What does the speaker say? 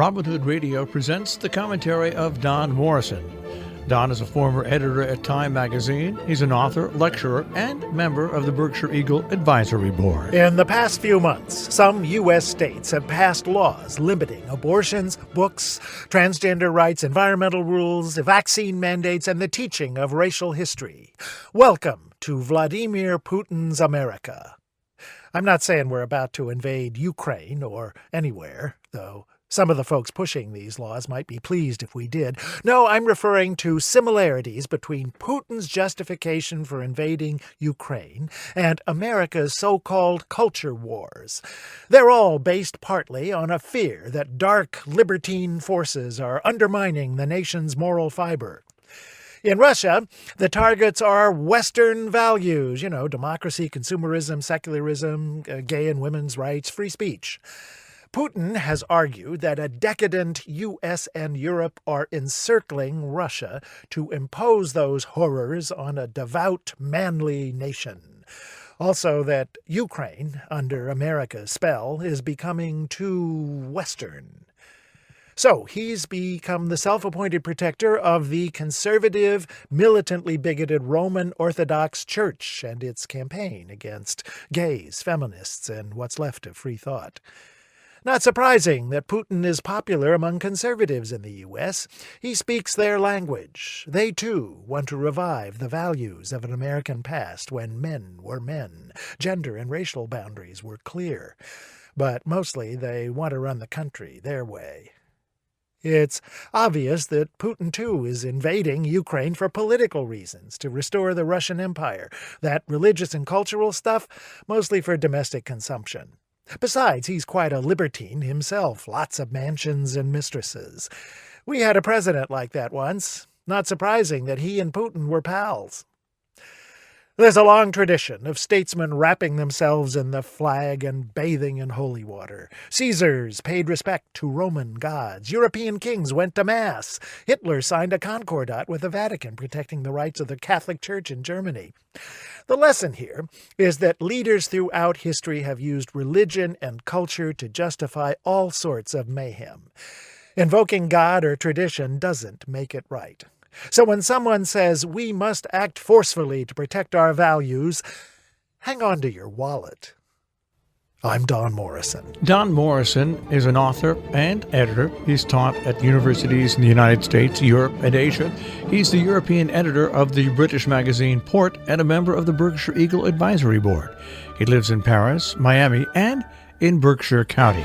Robin Hood Radio presents the commentary of Don Morrison. Don is a former editor at Time magazine. He's an author, lecturer, and member of the Berkshire Eagle Advisory Board. In the past few months, some U.S. states have passed laws limiting abortions, books, transgender rights, environmental rules, vaccine mandates, and the teaching of racial history. Welcome to Vladimir Putin's America. I'm not saying we're about to invade Ukraine or anywhere, though some of the folks pushing these laws might be pleased if we did. No, I'm referring to similarities between Putin's justification for invading Ukraine and America's so-called culture wars. They're all based partly on a fear that dark libertine forces are undermining the nation's moral fiber. In Russia, the targets are Western values, democracy, consumerism, secularism, gay and women's rights, free speech. Putin has argued that a decadent U.S. and Europe are encircling Russia to impose those horrors on a devout, manly nation. Also that Ukraine, under America's spell, is becoming too Western. So he's become the self-appointed protector of the conservative, militantly bigoted Roman Orthodox Church and its campaign against gays, feminists, and what's left of free thought. Not surprising that Putin is popular among conservatives in the U.S. He speaks their language. They, too, want to revive the values of an American past when men were men, gender and racial boundaries were clear. But mostly they want to run the country their way. It's obvious that Putin, too, is invading Ukraine for political reasons, to restore the Russian Empire. That religious and cultural stuff, mostly for domestic consumption. Besides, he's quite a libertine himself, lots of mansions and mistresses. We had a president like that once. Not surprising that he and Putin were pals. There's a long tradition of statesmen wrapping themselves in the flag and bathing in holy water. Caesars paid respect to Roman gods. European kings went to Mass. Hitler signed a concordat with the Vatican protecting the rights of the Catholic Church in Germany. The lesson here is that leaders throughout history have used religion and culture to justify all sorts of mayhem. Invoking God or tradition doesn't make it right. So when someone says we must act forcefully to protect our values, hang on to your wallet. I'm Don Morrison. Don Morrison is an author and editor. He's taught at universities in the United States, Europe, and Asia. He's the European editor of the British magazine Port and a member of the Berkshire Eagle Advisory Board. He lives in Paris, Miami, and in Berkshire County.